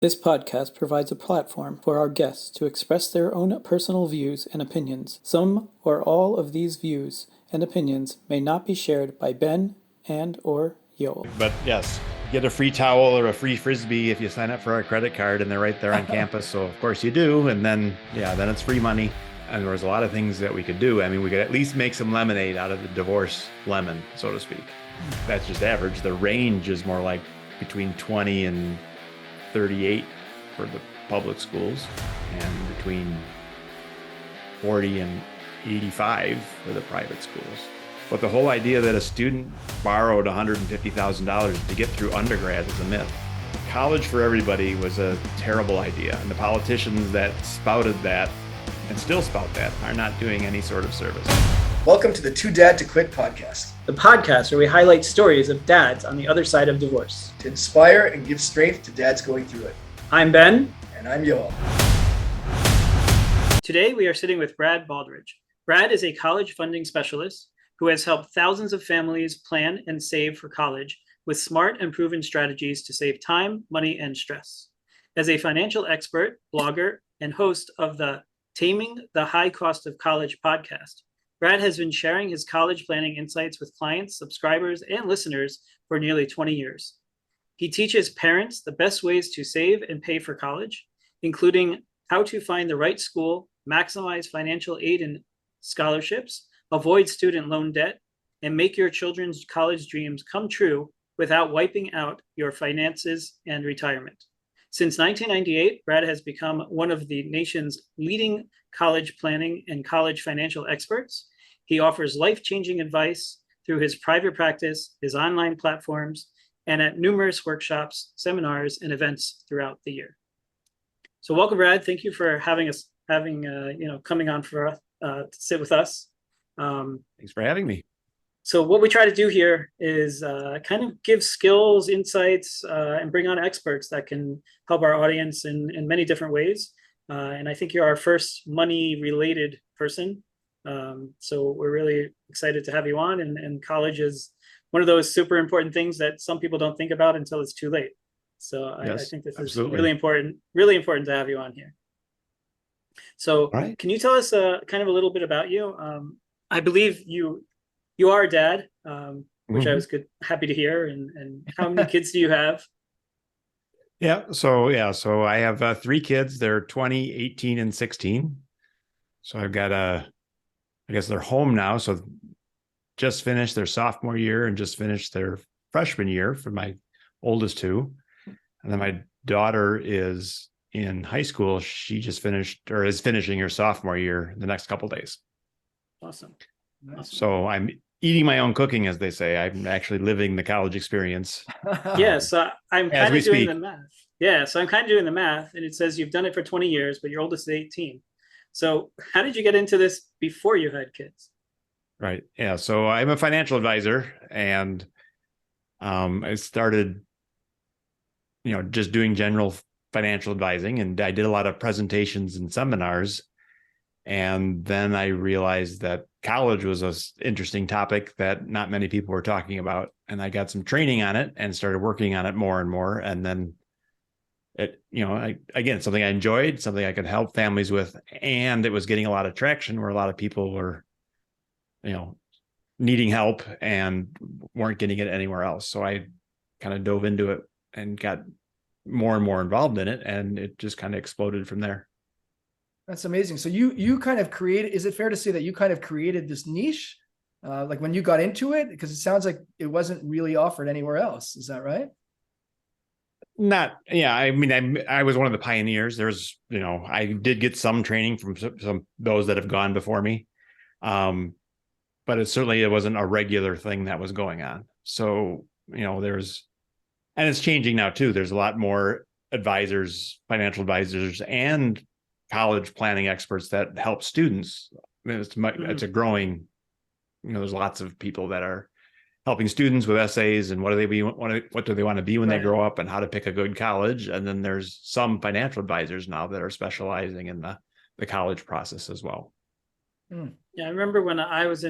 This podcast provides a platform for our guests to express their own personal views and opinions. Some or all of these views and opinions may not be shared by Ben and/or Yoel. But yes, get a free towel or a free frisbee if you sign up for our credit card, and they're right there on campus. So of course you do, and then it's free money. And there was a lot of things that we could do. I mean, we could at least make some lemonade out of the divorce lemon, so to speak. That's just average. The range is more like between 20 and 38 for the public schools, and between 40 and 85 for the private schools. But the whole idea that a student borrowed $150,000 to get through undergrad is a myth. College for everybody was a terrible idea, and the politicians that spouted that and still spout that are not doing any sort of service. Welcome to the Too Dad to Quit podcast. The podcast where we highlight stories of dads on the other side of divorce. To inspire and give strength to dads going through it. I'm Ben. And I'm Yoel. Today we are sitting with Brad Baldridge. Brad is a college funding specialist who has helped thousands of families plan and save for college with smart and proven strategies to save time, money, and stress. As a financial expert, blogger, and host of the Taming the High Cost of College podcast, Brad has been sharing his college planning insights with clients, subscribers, and listeners for nearly 20 years. He teaches parents the best ways to save and pay for college, including how to find the right school, maximize financial aid and scholarships, avoid student loan debt, and make your children's college dreams come true without wiping out your finances and retirement. Since 1998, Brad has become one of the nation's leading college planning and college financial experts. He offers life-changing advice through his private practice, his online platforms, and at numerous workshops, seminars, and events throughout the year. So welcome, Brad. Thank you for coming on for to sit with us. Thanks for having me. So what we try to do here is kind of give skills, insights, and bring on experts that can help our audience in many different ways. And I think you're our first money-related person. So we're really excited to have you on. And college is one of those super important things that some people don't think about until it's too late. So Yes, I think this absolutely. is really important to have you on here. So Right. Can you tell us kind of a little bit about you? I believe you are a dad, which I was happy to hear. And how many kids do you have? So I have 3 kids. They're 20, 18, and 16. So I've got I guess they're home now. So just finished their sophomore year and just finished their freshman year for my oldest 2. And then my daughter is in high school. She just finished or is finishing her sophomore year the next couple of days. Awesome. So I'm eating my own cooking, as they say. I'm actually living the college experience. So I'm kind of doing the math. Yeah, so I'm kind of doing the math, and it says you've done it for 20 years, but your oldest is 18. So how did you get into this before you had kids? Right. Yeah. So I'm a financial advisor, and I started, just doing general financial advising, and I did a lot of presentations and seminars. And then I realized that college was an interesting topic that not many people were talking about. And I got some training on it and started working on it more and more. And then it's something I enjoyed, something I could help families with. And it was getting a lot of traction where a lot of people were, needing help and weren't getting it anywhere else. So I kind of dove into it and got more and more involved in it. And it just kind of exploded from there. That's amazing. So you kind of created, is it fair to say that you kind of created this niche, like when you got into it? Because it sounds like it wasn't really offered anywhere else. Is that right? I mean, I was one of the pioneers. There's, I did get some training from some those that have gone before me. But it wasn't a regular thing that was going on. So, and it's changing now too. There's a lot more advisors, financial advisors, and college planning experts that help students. I mean, it's a growing, there's lots of people that are helping students with essays and what do they want to be when they grow up and how to pick a good college. And then there's some financial advisors now that are specializing in the college process as well. Yeah, I remember when I was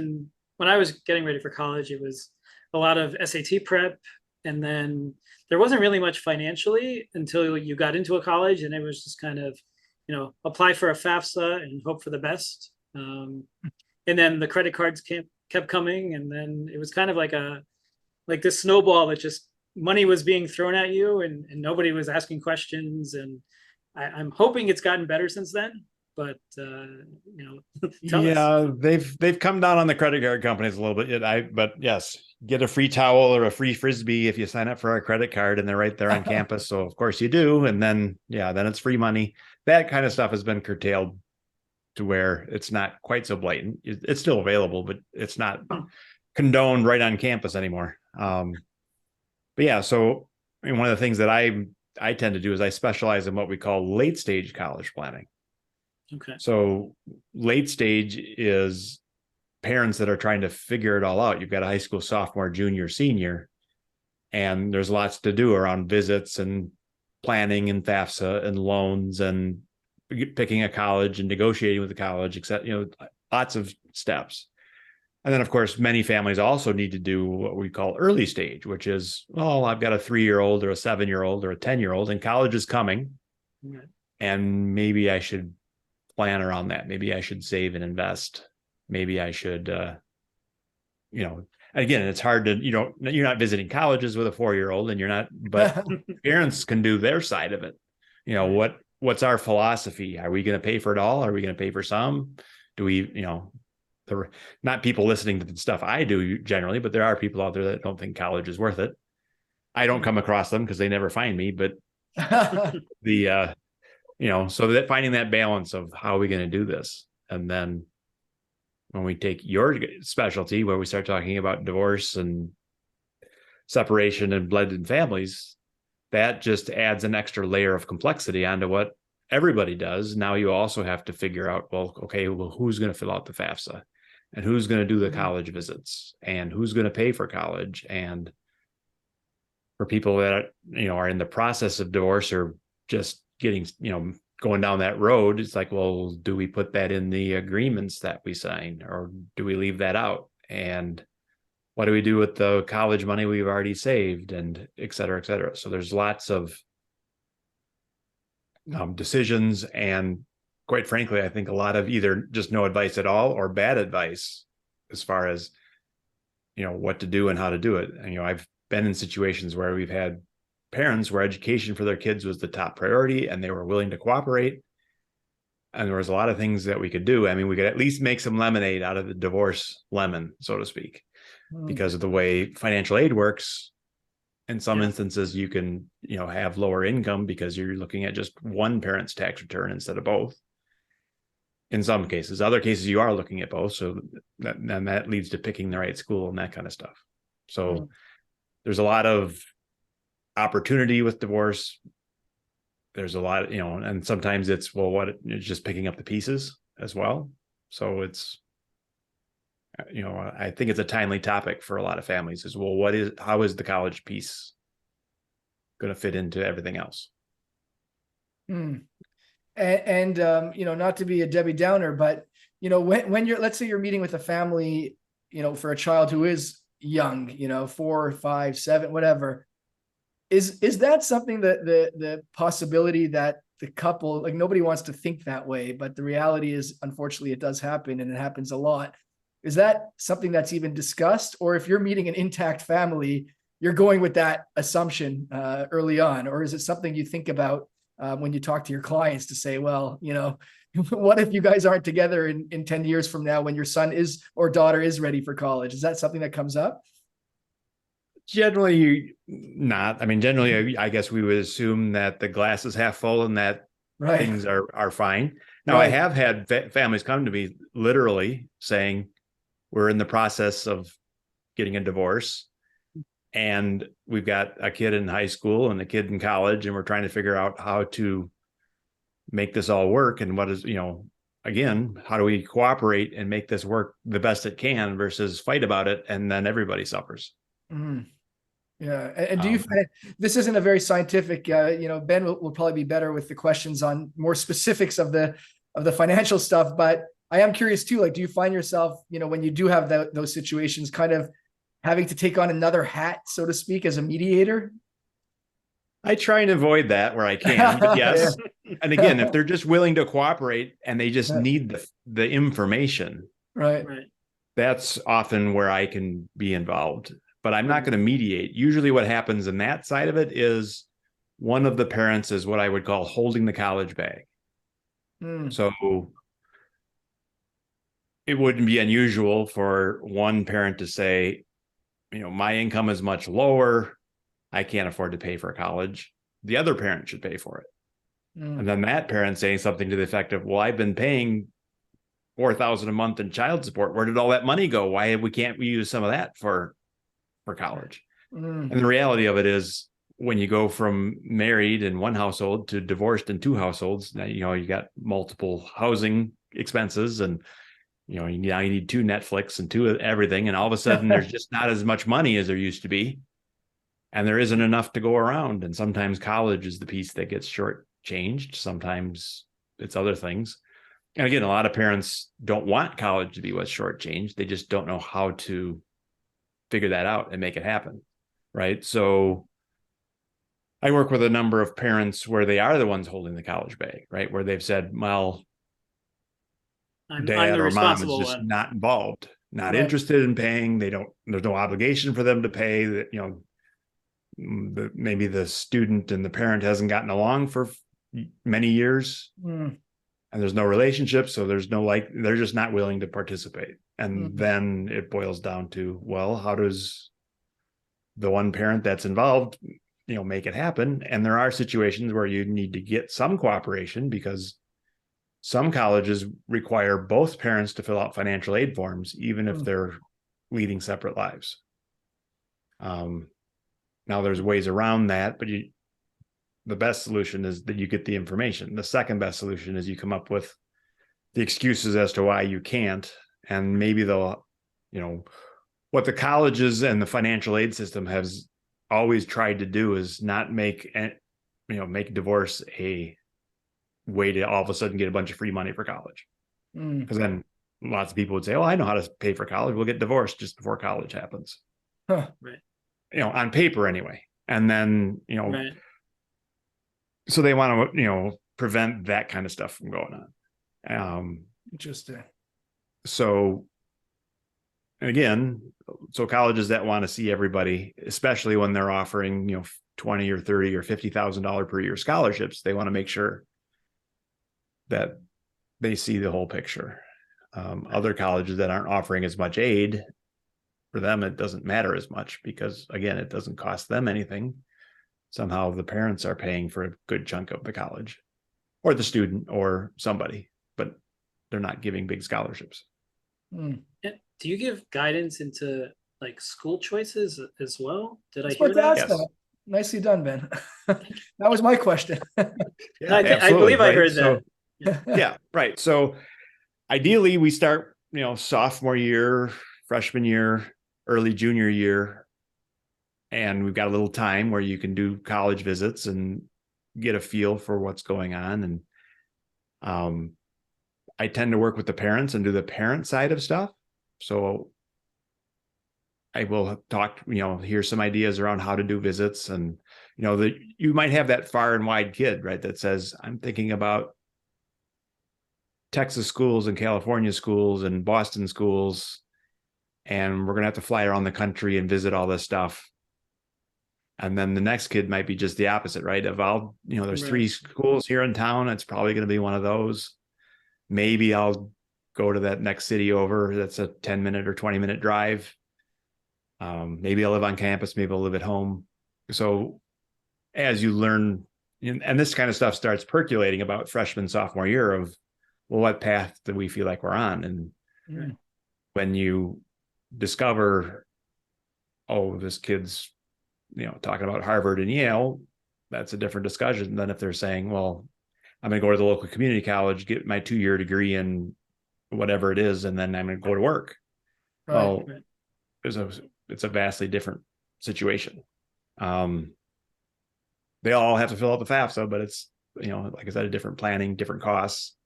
getting ready for college, it was a lot of SAT prep, And then there wasn't really much financially until you got into a college, and it was just kind of, apply for a FAFSA and hope for the best. And then the credit cards kept coming, and then it was kind of like this snowball that just money was being thrown at you, and nobody was asking questions. And I'm hoping it's gotten better since then. But tell us. Yeah, they've come down on the credit card companies a little bit. But yes, get a free towel or a free frisbee if you sign up for our credit card, and they're right there on campus. So of course you do, and then then it's free money. That kind of stuff has been curtailed to where it's not quite so blatant. It's still available, but it's not condoned right on campus anymore. But yeah, so I mean, one of the things that I tend to do is I specialize in what we call late stage college planning. Okay. So late stage is parents that are trying to figure it all out. You've got a high school sophomore, junior, senior, and there's lots to do around visits and planning and FAFSA and loans and picking a college and negotiating with the college, except, lots of steps. And then, of course, many families also need to do what we call early stage, which is, I've got a 3-year-old or a 7-year-old or a 10-year-old, and college is coming. Okay. And maybe I should plan around that. Maybe I should save and invest. Maybe I should, again, it's hard to, you're not visiting colleges with a 4-year-old, and you're not, but parents can do their side of it. What's our philosophy? Are we going to pay for it all? Are we going to pay for some? Do we, not people listening to the stuff I do generally, but there are people out there that don't think college is worth it. I don't come across them because they never find me, but so that finding that balance of how are we going to do this? And then when we take your specialty, where we start talking about divorce and separation and blended families, that just adds an extra layer of complexity onto what everybody does. Now you also have to figure out, who's going to fill out the FAFSA, and who's going to do the college visits, and who's going to pay for college. And for people that are in the process of divorce or just getting, going down that road, it's like, well, do we put that in the agreements that we sign, or do we leave that out? And what do we do with the college money we've already saved, and et cetera, et cetera. So there's lots of decisions, and quite frankly, I think a lot of either just no advice at all or bad advice as far as, what to do and how to do it. And, I've been in situations where we've had parents where education for their kids was the top priority, and they were willing to cooperate. And there was a lot of things that we could do. I mean, we could at least make some lemonade out of the divorce lemon, so to speak, because of the way financial aid works. In some instances, you can, have lower income because you're looking at just one parent's tax return instead of both. In some cases, other cases, you are looking at both. So that leads to picking the right school and that kind of stuff. So there's a lot of opportunity with divorce. There's a lot, and sometimes it's, it's just picking up the pieces as well. So it's, I think it's a timely topic for a lot of families is, how is the college piece going to fit into everything else? And not to be a Debbie Downer, but, when let's say you're meeting with a family, for a child who is young, 4, 5, 7, whatever, is that something that the possibility that the couple, like, nobody wants to think that way, but the reality is, unfortunately, it does happen, and it happens a lot. Is that something that's even discussed? Or if you're meeting an intact family, you're going with that assumption early on? Or is it something you think about when you talk to your clients to say, well, what if you guys aren't together in 10 years from now when your son is or daughter is ready for college? Is that something that comes up? Generally not. I mean, generally, I guess we would assume that the glass is half full and that things are fine. Now, I have had families come to me literally saying, we're in the process of getting a divorce, and we've got a kid in high school and a kid in college, and we're trying to figure out how to make this all work. And what is, again, how do we cooperate and make this work the best it can versus fight about it, and then everybody suffers. Yeah. And do you find this isn't a very scientific, Ben will probably be better with the questions on more specifics of the financial stuff, but I am curious too, like, do you find yourself, when you do have those situations, kind of having to take on another hat, so to speak, as a mediator? I try and avoid that where I can, but yes. And again, if they're just willing to cooperate and they just need the information, Right. that's often where I can be involved. But I'm not going to mediate. Usually what happens in that side of it is one of the parents is what I would call holding the college bag. So it wouldn't be unusual for one parent to say, my income is much lower. I can't afford to pay for college. The other parent should pay for it. And then that parent saying something to the effect of, well, I've been paying $4,000 a month in child support. Where did all that money go? Why can't we use some of that for college? And the reality of it is, when you go from married in one household to divorced in two households, now, you got multiple housing expenses, and now you need two Netflix and two everything. And all of a sudden there's just not as much money as there used to be. And there isn't enough to go around. And sometimes college is the piece that gets shortchanged. Sometimes it's other things. And again, a lot of parents don't want college to be what's shortchanged. They just don't know how to figure that out and make it happen. Right. So I work with a number of parents where they are the ones holding the college bag, right? Where they've said, well, dad or mom is just not involved, not interested in paying. There's no obligation for them to pay. That, maybe the student and the parent hasn't gotten along for many years, and there's no relationship. So there's they're just not willing to participate. And then it boils down to, well, how does the one parent that's involved, make it happen? And there are situations where you need to get some cooperation, because some colleges require both parents to fill out financial aid forms, even if they're leading separate lives. Now there's ways around that, but the best solution is that you get the information. The second best solution is you come up with the excuses as to why you can't. And maybe they'll, what the colleges and the financial aid system has always tried to do is not make divorce a way to all of a sudden get a bunch of free money for college. Because then lots of people would say, oh, I know how to pay for college. We'll get divorced just before college happens. Right. On paper anyway. And then, so they want to, prevent that kind of stuff from going on. Interesting. So again, colleges that want to see everybody, especially when they're offering, $20 or $30 or $50,000 per year scholarships, they want to make sure that they see the whole picture. Other colleges that aren't offering as much aid, for them, it doesn't matter as much, because again, it doesn't cost them anything. Somehow the parents are paying for a good chunk of the college, or the student, or somebody, but they're not giving big scholarships. Do you give guidance into like school choices as well? Did I hear that? Yes. That? Nicely done, Ben. That was my question. Yeah, I believe right? I heard that. Yeah, right. So ideally we start, sophomore year, freshman year, early junior year, and we've got a little time where you can do college visits and get a feel for what's going on. And I tend to work with the parents and do the parent side of stuff. So I will talk, hear some ideas around how to do visits. And, you might have that far and wide kid, right, that says, I'm thinking about Texas schools and California schools and Boston schools, and we're going to have to fly around the country and visit all this stuff. And then the next kid might be just the opposite, right? There's 3 schools here in town. It's probably going to be one of those. Maybe I'll go to that next city over. That's a 10-minute or 20-minute drive. Maybe I'll live on campus. Maybe I'll live at home. So as you learn, and this kind of stuff starts percolating about freshman, sophomore year of, well, what path do we feel like we're on? And when you discover, oh, this kid's, talking about Harvard and Yale, that's a different discussion than if they're saying, well, I'm going to go to the local community college, get my 2-year degree in whatever it is, and then I'm going to go to work. Right. Well, it's a vastly different situation. They all have to fill out the FAFSA, but it's, like I said, a different planning, different costs.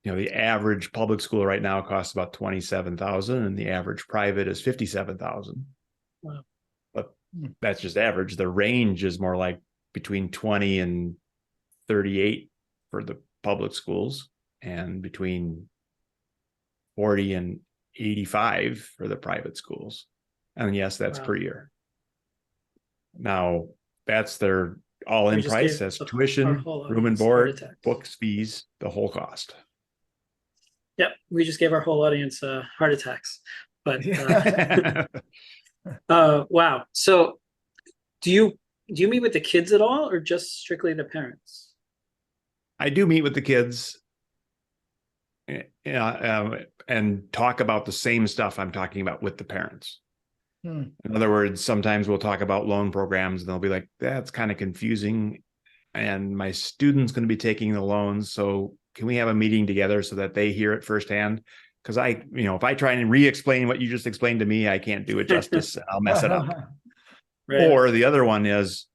the average public school right now costs about 27,000 and the average private is 57,000. Wow. But that's just average. The range is more like between 20 and 38 for the public schools and between 40 and 85 for the private schools. And yes, that's Wow. per year. Now, that's their We all-in just price. gave That's our tuition, whole room and audience heart board, attacks. books, fees, the whole cost. Yep, we just gave our whole audience heart attacks. But wow. So do you meet with the kids at all, or just strictly the parents? I do meet with the kids, and talk about the same stuff I'm talking about with the parents. In other words, sometimes we'll talk about loan programs and they'll be like, that's kind of confusing. And my student's going to be taking the loans. So can we have a meeting together so that they hear it firsthand? Because if I try and re-explain what you just explained to me, I can't do it justice. I'll mess it up. Right. Or the other one is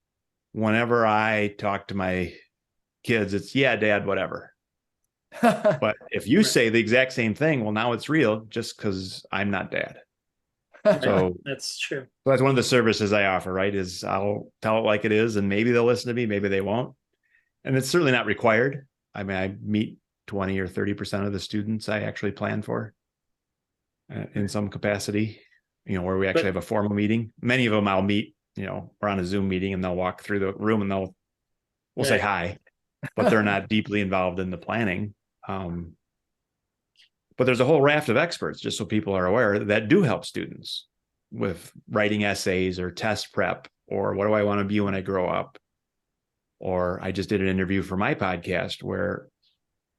whenever I talk to my kids, it's, yeah, dad, whatever. But if you say the exact same thing, well, now it's real just because I'm not dad. So that's true. that's one of the services I offer, right? Is I'll tell it like it is, and maybe they'll listen to me, maybe they won't. And it's certainly not required. I mean, I meet 20 or 30% of the students I actually plan for in some capacity, where we actually have a formal meeting. Many of them I'll meet, we're on a Zoom meeting and they'll walk through the room and we'll say hi, but they're not deeply involved in the planning. But there's a whole raft of experts, just so people are aware, that do help students with writing essays or test prep, or what do I want to be when I grow up? Or I just did an interview for my podcast where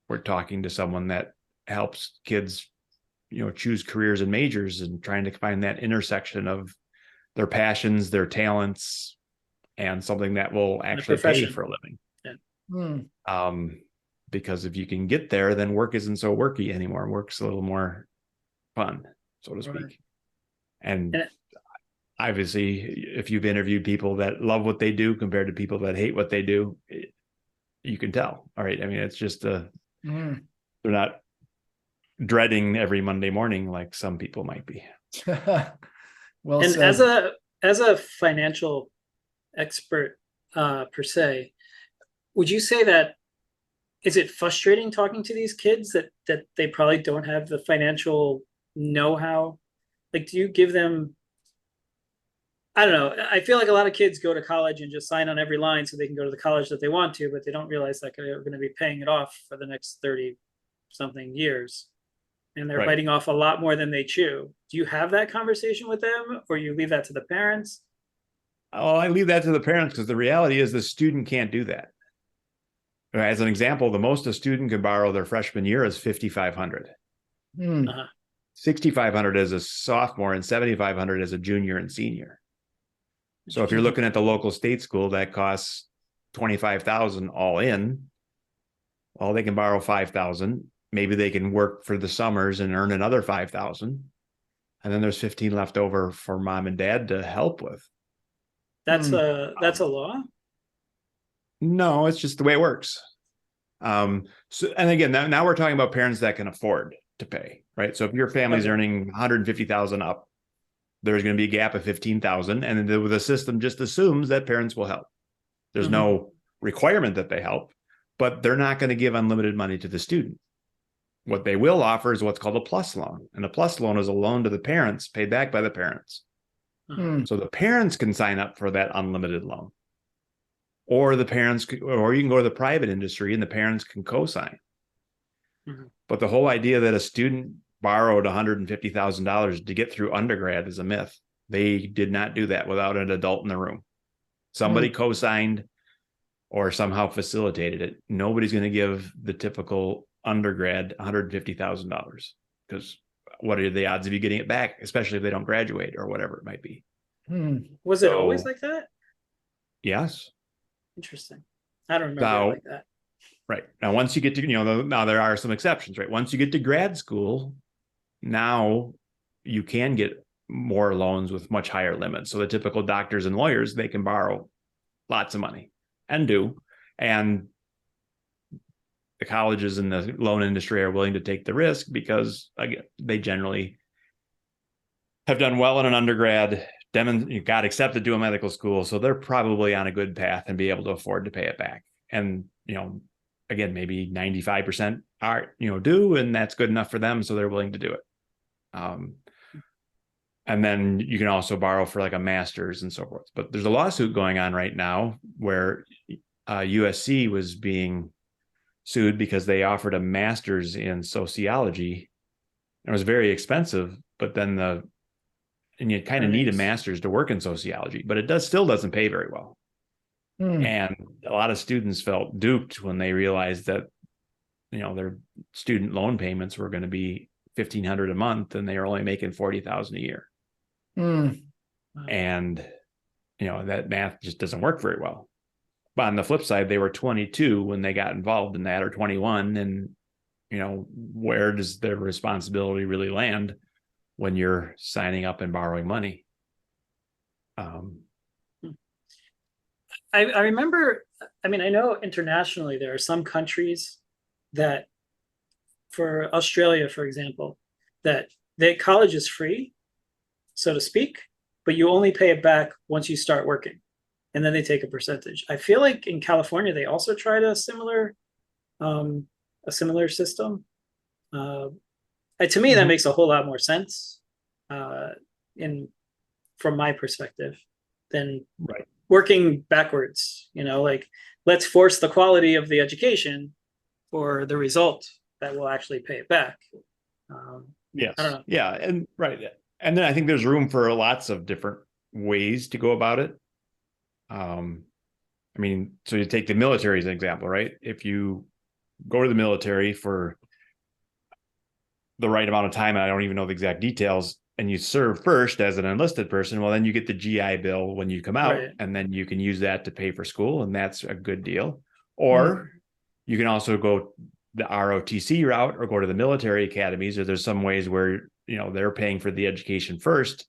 we're talking to someone that helps kids, choose careers and majors and trying to find that intersection of their passions, their talents, and something that will actually pay for a living. Yeah. Because if you can get there, then work isn't so worky anymore. Work's a little more fun, so to speak. Right. And obviously, if you've interviewed people that love what they do compared to people that hate what they do, you can tell. All right. I mean, it's just they're not dreading every Monday morning like some people might be. Well, and said. as a financial expert per se, would you say that is it frustrating talking to these kids that they probably don't have the financial know-how? Like, do you give them, I don't know. I feel like a lot of kids go to college and just sign on every line so they can go to the college that they want to, but they don't realize that they're going to be paying it off for the next 30 something years. And they're biting off a lot more than they chew. Do you have that conversation with them, or you leave that to the parents? Oh, I leave that to the parents, because the reality is the student can't do that. As an example, the most a student can borrow their freshman year is $5,500. 6,500 as a sophomore and 7,500 as a junior and senior. So if you're looking at the local state school that costs 25,000 all in, well, they can borrow 5,000. Maybe they can work for the summers and earn another 5,000, and then there's 15 left over for mom and dad to help with. That's a law. No, it's just the way it works. So, and again, now we're talking about parents that can afford to pay, right? So if your family's earning 150,000 up, there's going to be a gap of 15,000, and the system just assumes that parents will help. There's no requirement that they help, but they're not going to give unlimited money to the student. What they will offer is what's called a plus loan, and a plus loan is a loan to the parents paid back by the parents. So the parents can sign up for that unlimited loan. Or you can go to the private industry and the parents can co-sign. But the whole idea that a student borrowed $150,000 to get through undergrad is a myth. They did not do that without an adult in the room. Somebody co-signed or somehow facilitated it. Nobody's going to give the typical undergrad $150,000, because what are the odds of you getting it back, especially if they don't graduate or whatever it might be. Was it always like that? Yes. Interesting. I don't remember it like that. Right. Now, once you get to, now there are some exceptions, right? Once you get to grad school, now you can get more loans with much higher limits. So the typical doctors and lawyers, they can borrow lots of money and do. And the colleges and the loan industry are willing to take the risk because again, they generally have done well in an undergrad, got accepted to a medical school. So they're probably on a good path and be able to afford to pay it back. And, again, maybe 95% are, do, and that's good enough for them. So they're willing to do it. And then you can also borrow for like a master's and so forth. But there's a lawsuit going on right now where USC was being sued because they offered a master's in sociology. It was very expensive, but then and you kind of need a master's to work in sociology, but it still doesn't pay very well. And a lot of students felt duped when they realized that, their student loan payments were going to be $1,500 a month and they are only making $40,000 a year. And, that math just doesn't work very well. But on the flip side, they were 22 when they got involved in that, or 21. And, where does their responsibility really land when you're signing up and borrowing money? I remember, I know internationally there are some countries that, for Australia, for example, that college is free, so to speak, but you only pay it back once you start working, and then they take a percentage. I feel like in California they also tried a similar system. To me, that makes a whole lot more sense, from my perspective, than working backwards. Like, let's force the quality of the education for the result that will actually pay it back. Yes. I don't know. Yeah. And and then I think there's room for lots of different ways to go about it. So you take the military as an example, right? If you go to the military for the right amount of time, and I don't even know the exact details, and you serve first as an enlisted person, well, then you get the GI Bill when you come out, and then you can use that to pay for school, and that's a good deal. Or you can also go the ROTC route or go to the military academies, or there's some ways where, they're paying for the education first.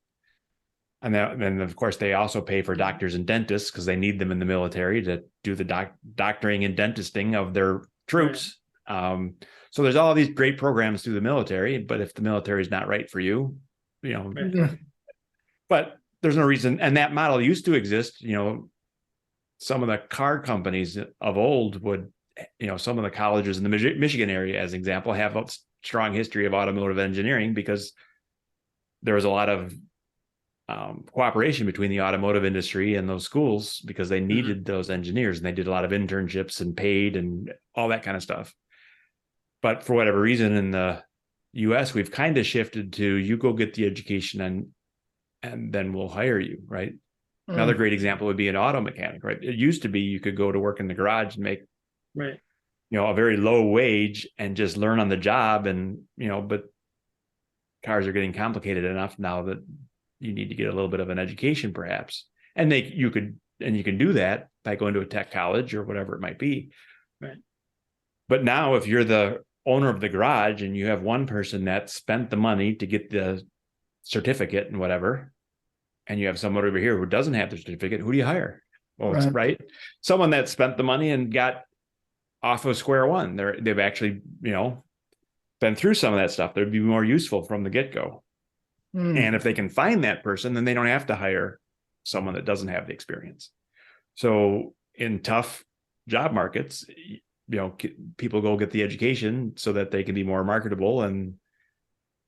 And then, of course, they also pay for doctors and dentists because they need them in the military to do the doctoring and dentisting of their troops. So there's all these great programs through the military, but if the military is not right for you, but there's no reason. And that model used to exist. Some of the car companies of old would, some of the colleges in the Michigan area, as an example, have a strong history of automotive engineering because there was a lot of cooperation between the automotive industry and those schools because they needed those engineers, and they did a lot of internships and paid and all that kind of stuff. But for whatever reason in the US, we've kind of shifted to you go get the education and then we'll hire you, right? Another great example would be an auto mechanic, right? It used to be you could go to work in the garage and make a very low wage and just learn on the job, and but cars are getting complicated enough now that you need to get a little bit of an education perhaps, and you can do that by going to a tech college or whatever it might be. But now if you're the owner of the garage and you have one person that spent the money to get the certificate and whatever, and you have someone over here who doesn't have the certificate, who do you hire? Well, it's someone that spent the money and got off of square one. They've actually, been through some of that stuff. They'd be more useful from the get-go. And if they can find that person, then they don't have to hire someone that doesn't have the experience. So in tough job markets, people go get the education so that they can be more marketable and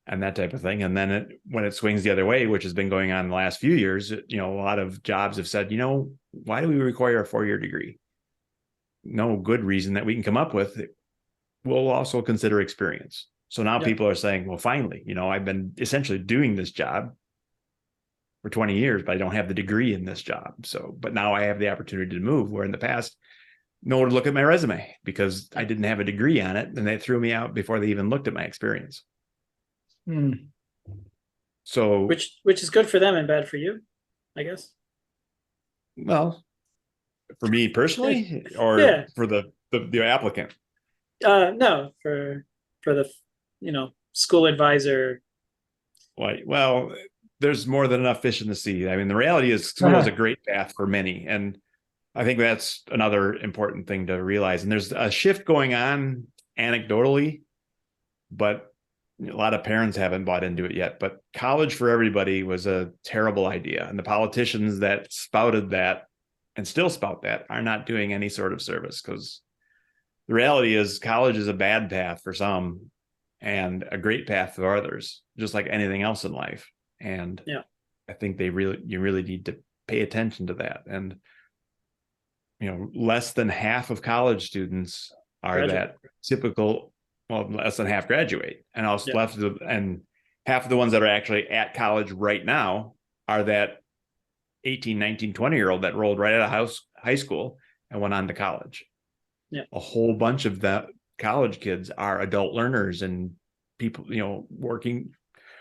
that type of thing. And then when it swings the other way, which has been going on in the last few years, a lot of jobs have said, why do we require a 4-year degree? No good reason that we can come up with. We'll also consider experience. So now people are saying, well, finally, I've been essentially doing this job for 20 years, but I don't have the degree in this job. So, but now I have the opportunity to move, where in the past, no one would look at my resume because I didn't have a degree on it, and they threw me out before they even looked at my experience. So, which is good for them and bad for you, I guess. Well, for me personally, or for the applicant? No, for the school advisor. Well, there's more than enough fish in the sea. The reality is school is a great path for many, and I think that's another important thing to realize. And there's a shift going on anecdotally, but a lot of parents haven't bought into it yet. But college for everybody was a terrible idea. And the politicians that spouted that and still spout that are not doing any sort of service, because the reality is college is a bad path for some and a great path for others, just like anything else in life. And Yeah. I think you really need to pay attention to that. And less than half of college students are Graduate. that typical, well, less than half graduate. And also Yeah. left, and half of the ones that are actually at college right now are that 18, 19, 20-year-old that rolled right out of high school and went on to college. Yeah. A whole bunch of the college kids are adult learners and people,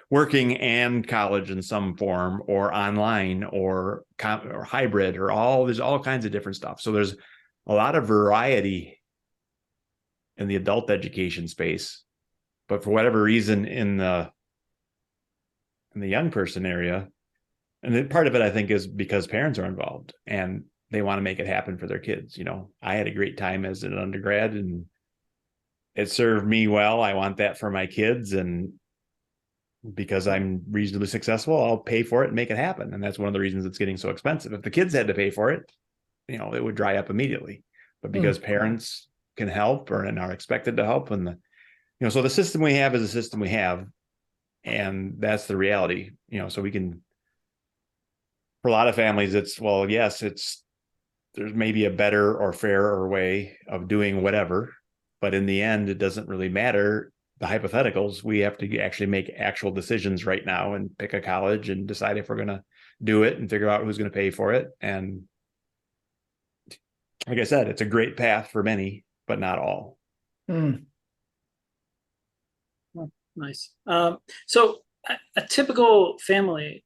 working and college in some form, or online, or hybrid, or there's all kinds of different stuff. So there's a lot of variety in the adult education space, but for whatever reason in the young person area, and part of it I think is because parents are involved and they want to make it happen for their kids. I had a great time as an undergrad and it served me well. I want that for my kids, and because I'm reasonably successful, I'll pay for it and make it happen. And that's one of the reasons it's getting so expensive. If the kids had to pay for it, it would dry up immediately. But because parents can help and are expected to help, and so the system we have is the system we have, and that's the reality. So we can, for a lot of families, it's, well, yes, there's maybe a better or fairer way of doing whatever, but in the end, it doesn't really matter. The hypotheticals, we have to actually make actual decisions right now and pick a college and decide if we're going to do it and figure out who's going to pay for it. And like I said, it's a great path for many, but not all. Nice. So a typical family,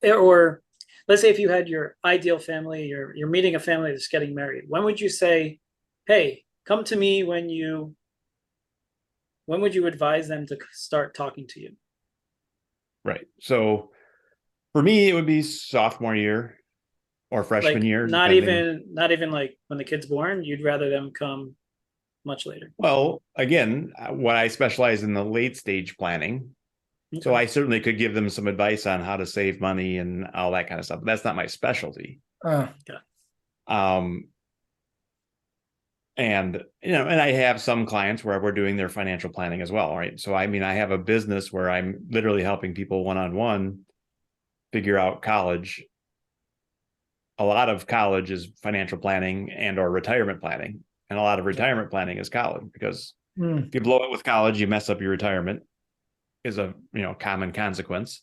or let's say if you had your ideal family, you're meeting a family that's getting married, when would you say, hey, come to me when would you advise them to start talking to you? Right. So for me, it would be sophomore year or freshman year. Not even like when the kid's born, you'd rather them come much later. Well, again, what I specialize in the late stage planning. Okay. So I certainly could give them some advice on how to save money and all that kind of stuff, but that's not my specialty. Okay. And I have some clients where we're doing their financial planning as well, right? So I have a business where I'm literally helping people one-on-one figure out college. A lot of college is financial planning and or retirement planning, and a lot of retirement planning is college, because if you blow it with college, you mess up your retirement, is a common consequence.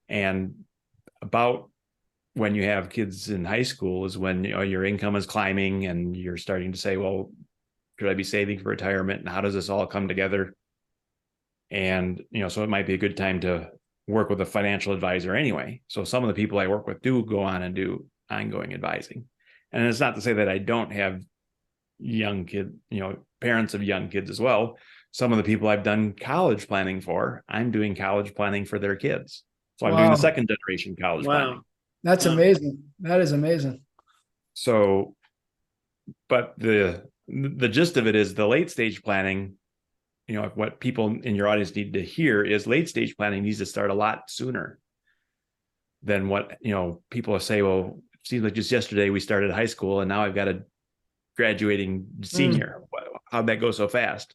And about when you have kids in high school is when your income is climbing and you're starting to say, well, should I be saving for retirement, and how does this all come together? And so it might be a good time to work with a financial advisor anyway. So some of the people I work with do go on and do ongoing advising. And it's not to say that I don't have young kid, parents of young kids as well. Some of the people I've done college planning for, I'm doing college planning for their kids. So I'm doing the second generation college planning. That's amazing. That is amazing. So, but the gist of it is the late stage planning, what people in your audience need to hear is late stage planning needs to start a lot sooner than what, people say, well, it seems like just yesterday we started high school and now I've got a graduating senior. How'd that go so fast?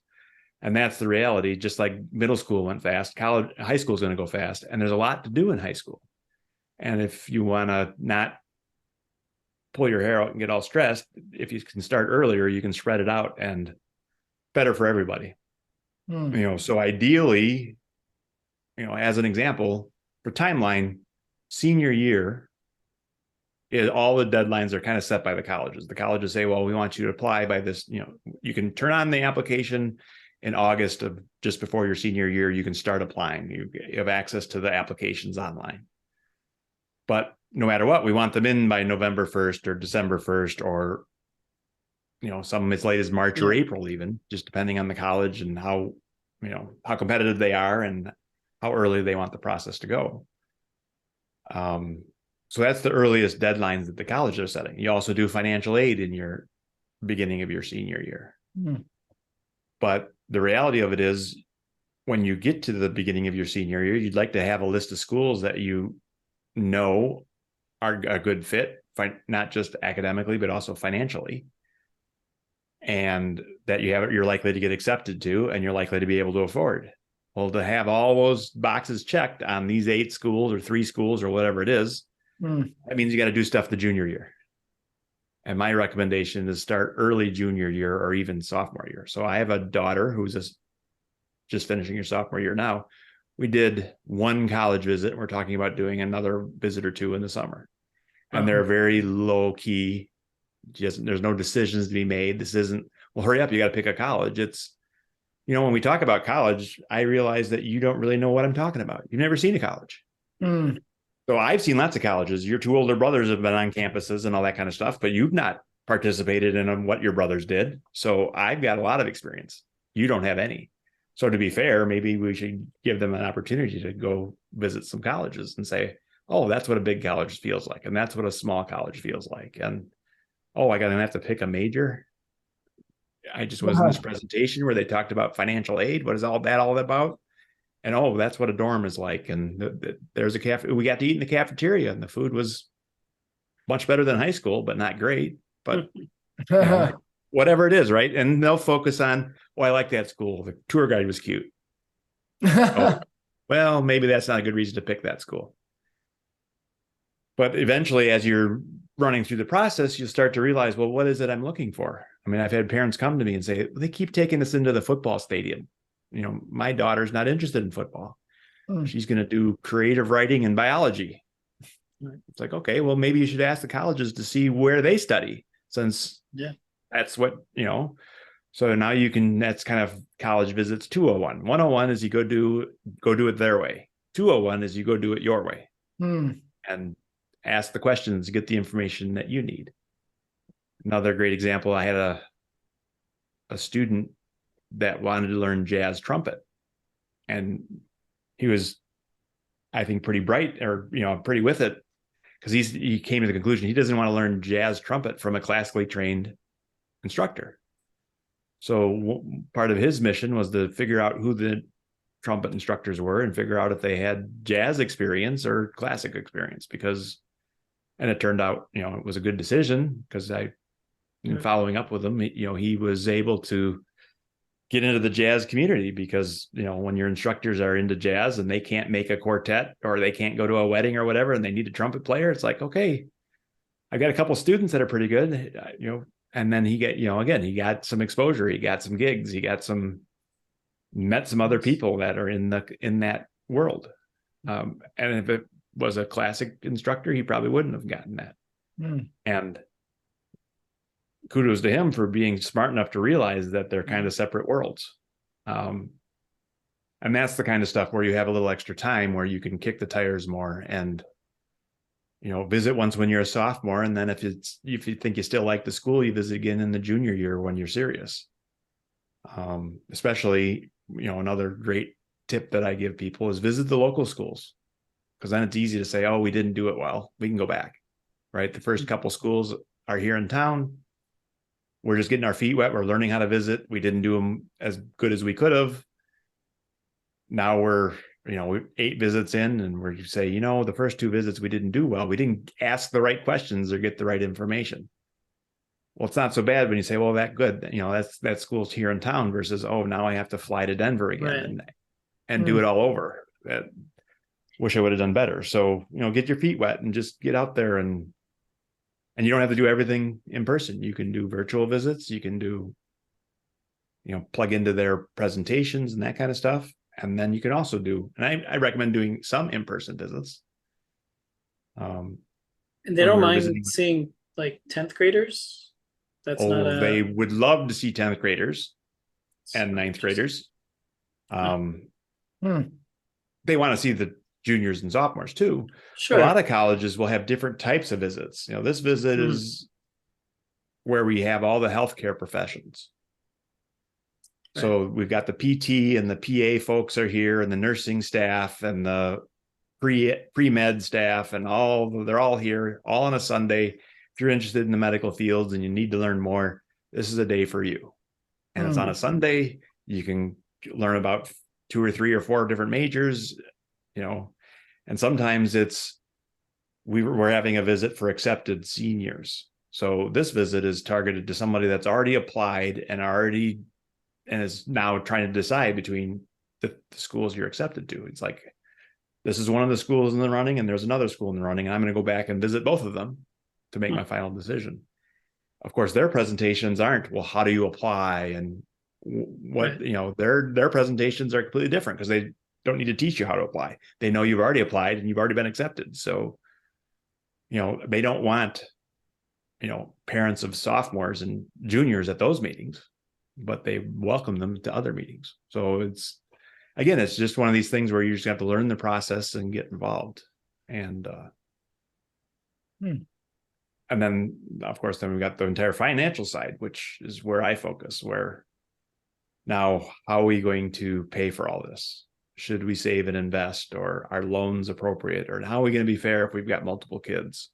And that's the reality. Just like middle school went fast, high school is going to go fast. And there's a lot to do in high school. And if you want to not pull your hair out and get all stressed, if you can start earlier, you can spread it out, and better for everybody. So ideally, as an example, for timeline, senior year, all the deadlines are kind of set by the colleges. The colleges say, well, we want you to apply by this, you can turn on the application in August of just before your senior year, you can start applying. You have access to the applications online. But no matter what, we want them in by November 1st or December 1st, or, some as late as March or April, even, just depending on the college and how competitive they are and how early they want the process to go. So that's the earliest deadlines that the colleges are setting. You also do financial aid in your beginning of your senior year. Hmm. But the reality of it is, when you get to the beginning of your senior year, you'd like to have a list of schools that you know are a good fit, not just academically, but also financially. And that you're likely to get accepted to, and you're likely to be able to afford. Well, to have all those boxes checked on these 8 schools or 3 schools or whatever it is, that means you got to do stuff the junior year. And my recommendation is start early junior year or even sophomore year. So I have a daughter who's just finishing her sophomore year now. We did one college visit. We're talking about doing another visit or 2 in the summer. And they're very low key. There's no decisions to be made. This isn't, well, hurry up, you got to pick a college. It's, when we talk about college, I realize that you don't really know what I'm talking about. You've never seen a college. So I've seen lots of colleges. Your 2 older brothers have been on campuses and all that kind of stuff, but you've not participated in what your brothers did. So I've got a lot of experience. You don't have any. So to be fair, maybe we should give them an opportunity to go visit some colleges and say, oh, that's what a big college feels like. And that's what a small college feels like. And, oh, I got to have to pick a major. I just was in this presentation where they talked about financial aid. What is all that about? And, oh, that's what a dorm is like. And there's a cafe. We got to eat in the cafeteria, and the food was much better than high school, but not great. But whatever it is, right? And they'll focus on, oh, I like that school. The tour guide was cute. Oh, well, maybe that's not a good reason to pick that school. But eventually, as you're running through the process, you'll start to realize, well, what is it I'm looking for? I mean, I've had parents come to me and say, they keep taking us into the football stadium. My daughter's not interested in football. She's going to do creative writing and biology. It's like, okay, well, maybe you should ask the colleges to see where they study, since that's what, so now that's kind of college visits 201. 101 is you go do it their way. 201 is you go do it your way. And ask the questions, get the information that you need. Another great example, I had a student that wanted to learn jazz trumpet. And he was, I think, pretty bright, or, pretty with it, because he came to the conclusion he doesn't want to learn jazz trumpet from a classically trained instructor. So part of his mission was to figure out who the trumpet instructors were and figure out if they had jazz experience or classic experience, and it turned out, it was a good decision, because following up with him, he was able to get into the jazz community, because, when your instructors are into jazz and they can't make a quartet, or they can't go to a wedding or whatever, and they need a trumpet player, it's like, okay, I've got a couple students that are pretty good, and then he got some exposure. He got some gigs. Met some other people that are in that world. And if it was a classic instructor, he probably wouldn't have gotten that. And kudos to him for being smart enough to realize that they're kind of separate worlds. And that's the kind of stuff where you have a little extra time where you can kick the tires more and, visit once when you're a sophomore. And then if you think you still like the school, you visit again in the junior year when you're serious. Especially, another great tip that I give people is visit the local schools, because then it's easy to say, oh, we didn't do it well, we can go back, right? The first couple schools are here in town. We're just getting our feet wet. We're learning how to visit. We didn't do them as good as we could have. Now we're, 8 visits in, and we say, the first 2 visits we didn't do well. We didn't ask the right questions or get the right information. Well, it's not so bad when you say, well, that school's here in town, versus, oh, now I have to fly to Denver again and do it all over. Wish I would have done better. So, get your feet wet and just get out there, and you don't have to do everything in person. You can do virtual visits. You can do, plug into their presentations and that kind of stuff. And then you can also do, and I recommend doing some in-person visits. And they don't mind seeing like 10th graders. They would love to see 10th graders and 9th graders. They want to see the juniors and sophomores too. Sure. A lot of colleges will have different types of visits. This visit is where we have all the healthcare professions. So we've got the PT and the PA folks are here, and the nursing staff and the pre-med staff and they're all here all on a Sunday. If you're interested in the medical fields and you need to learn more, this is a day for you. And it's on a Sunday. You can learn about 2 or 3 or 4 different majors, and sometimes we're having a visit for accepted seniors. So this visit is targeted to somebody that's already applied and is now trying to decide between the schools you're accepted to. It's like, this is one of the schools in the running and there's another school in the running. And I'm going to go back and visit both of them to make my final decision. Of course, their presentations aren't, well, how do you apply? And what, their presentations are completely different because they don't need to teach you how to apply. They know you've already applied and you've already been accepted. So, they don't want, parents of sophomores and juniors at those meetings, but they welcome them to other meetings. So it's just one of these things where you just have to learn the process and get involved. And, and then, of course, then we've got the entire financial side, which is where I focus, where now, how are we going to pay for all this? Should we save and invest, or are loans appropriate? Or how are we going to be fair if we've got multiple kids?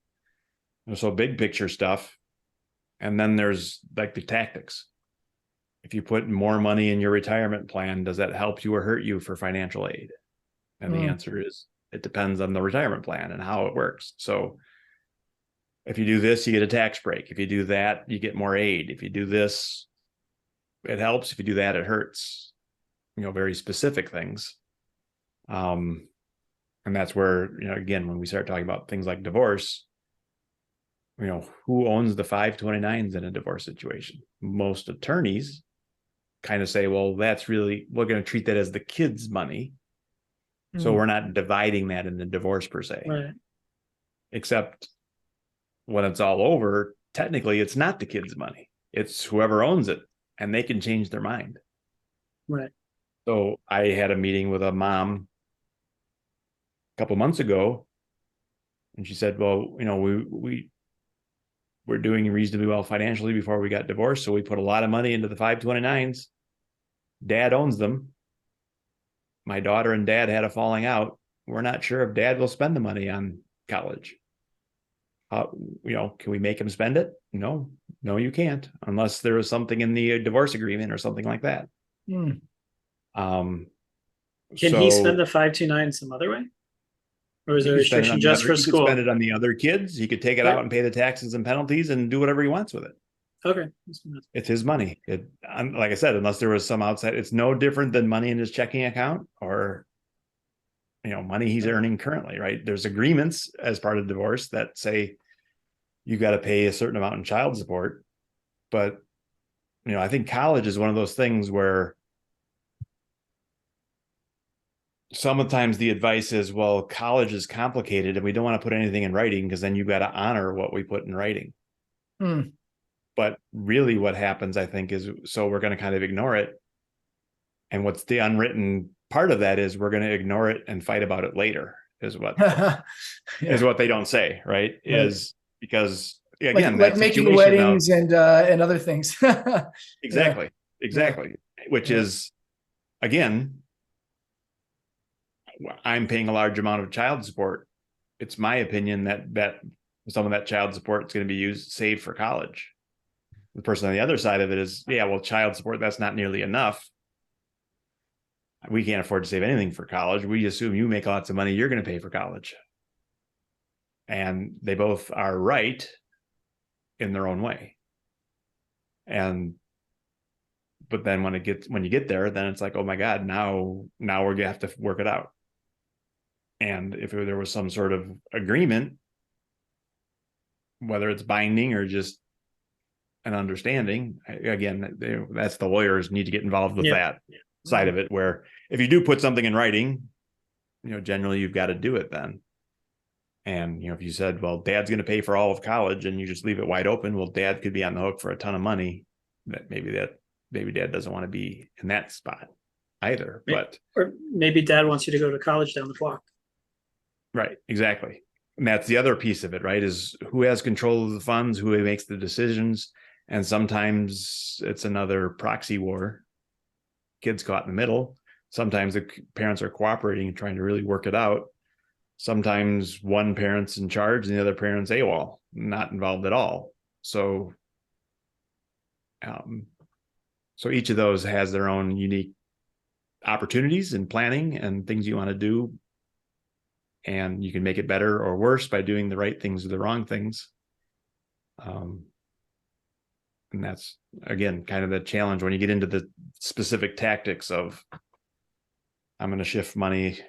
So big picture stuff. And then there's like the tactics. If you put more money in your retirement plan, does that help you or hurt you for financial aid? And the answer is, it depends on the retirement plan and how it works. So if you do this, you get a tax break. If you do that, you get more aid. If you do this, it helps. If you do that, it hurts. Very specific things. And that's where, again, when we start talking about things like divorce, who owns the 529s in a divorce situation? Most attorneys kind of say, well, we're going to treat that as the kids' money. So we're not dividing that in the divorce per se. Right. Except when it's all over, technically it's not the kids' money. It's whoever owns it, and they can change their mind. Right. So I had a meeting with a mom a couple months ago, and she said, well, we're doing reasonably well financially before we got divorced. So we put a lot of money into the 529s. Dad owns them. My daughter and dad had a falling out. We're not sure if dad will spend the money on college. Can we make him spend it? No, you can't, unless there was something in the divorce agreement or something like that. Can he spend the 529 some other way? Or is there a restriction just for school? He could spend it on the other kids. He could take it out and pay the taxes and penalties and do whatever he wants with it. Okay. It's his money. Like I said, unless there was some outside, it's no different than money in his checking account or, money he's earning currently, right? There's agreements as part of divorce that say you got to pay a certain amount in child support. But, I think college is one of those things where sometimes the advice is, well, college is complicated and we don't want to put anything in writing because then you've got to honor what we put in writing. But really what happens, I think, is so we're going to kind of ignore it. And what's the unwritten part of that is we're going to ignore it and fight about it later is what is what they don't say, right? Is because again, like making weddings and other things. Exactly. Which is, again, I'm paying a large amount of child support. It's my opinion that some of that child support is going to be saved for college. The person on the other side of it is, child support, that's not nearly enough. We can't afford to save anything for college. We assume you make lots of money, you're going to pay for college. And they both are right in their own way. But then when you get there, then it's like, oh my God, now we're going to have to work it out. And if there was some sort of agreement, whether it's binding or just an understanding, again, that's the lawyers need to get involved with that side of it, where if you do put something in writing, generally you've got to do it then. And, if you said, well, dad's going to pay for all of college and you just leave it wide open, well, dad could be on the hook for a ton of money that maybe dad doesn't want to be in that spot either. Or maybe dad wants you to go to college down the block. Right. Exactly. And that's the other piece of it, right? Is who has control of the funds, who makes the decisions. And sometimes it's another proxy war. Kids caught in the middle. Sometimes the parents are cooperating and trying to really work it out. Sometimes one parent's in charge and the other parent's AWOL, not involved at all. So, so each of those has their own unique opportunities and planning and things you want to do. And you can make it better or worse by doing the right things or the wrong things. And that's, again, kind of the challenge when you get into the specific tactics of, I'm going to shift money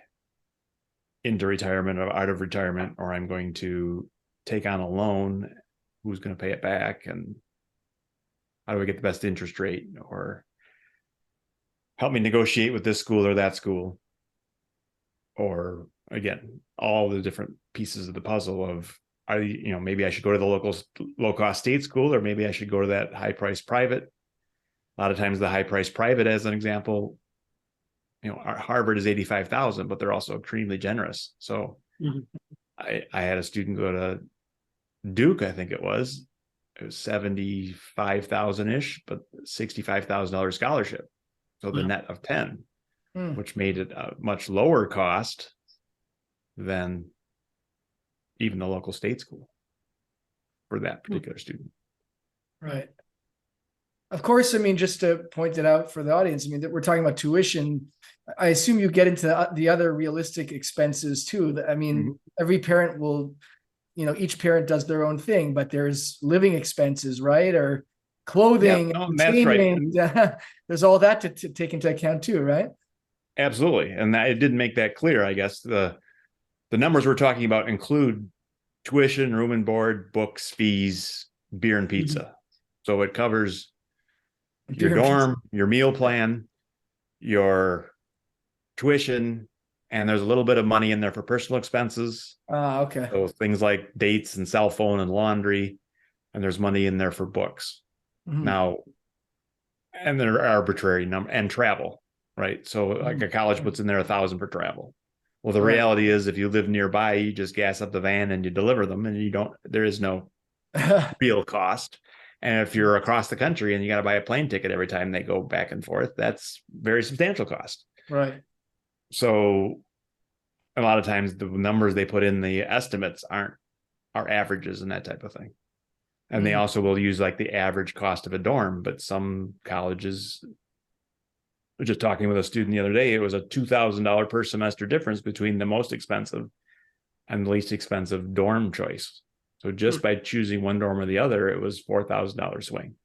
into retirement or out of retirement, or I'm going to take on a loan. Who's going to pay it back? And how do we get the best interest rate? Or help me negotiate with this school or that school. Or again, all the different pieces of the puzzle of, maybe I should go to the low cost state school, or maybe I should go to that high price private. A lot of times the high price private, as an example, Harvard is 85,000, but they're also extremely generous. So I had a student go to Duke, I think it was 75,000 ish, but $65,000 scholarship. So the net of 10, which made it a much lower cost than even the local state school for that particular student. Right. Of course, I mean, just to point it out for the audience, I mean, that we're talking about tuition. I assume you get into the other realistic expenses too. I mean, every parent will, each parent does their own thing, but there's living expenses, right? Or clothing, that's right. There's all that to take into account too, right? Absolutely. And that, it didn't make that clear, I guess. The numbers we're talking about include tuition, room and board, books, fees, beer and pizza. So it covers your dorm, your meal plan, your tuition, and there's a little bit of money in there for personal expenses. Okay. So things like dates and cell phone and laundry, and there's money in there for books. Now, and there are arbitrary number and travel, right? So like a college puts in there 1,000 for travel. Well, the reality is, if you live nearby, you just gas up the van and you deliver them, and there is no real cost. And if you're across the country and you got to buy a plane ticket every time they go back and forth, that's very substantial cost. Right. So a lot of times the numbers they put in the estimates are averages and that type of thing. And they also will use like the average cost of a dorm, but some colleges, just talking with a student the other day, it was a $2,000 per semester difference between the most expensive and the least expensive dorm choice. So just by choosing one dorm or the other, it was $4,000 swing.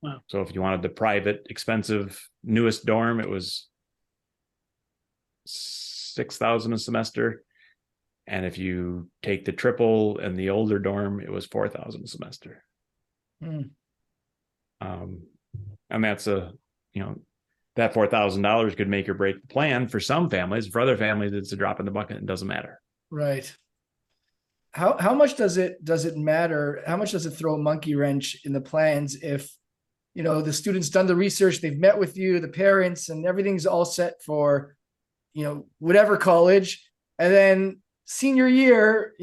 Wow. So if you wanted the private, expensive, newest dorm, it was $6,000 a semester. And if you take the triple and the older dorm, it was $4,000 a semester. And that's that $4,000 could make or break the plan for some families. For other families, it's a drop in the bucket. It doesn't matter. Right. How much does it matter? How much does it throw a monkey wrench in the plans if, the student's done the research, they've met with you, the parents, and everything's all set for, whatever college, and then senior year,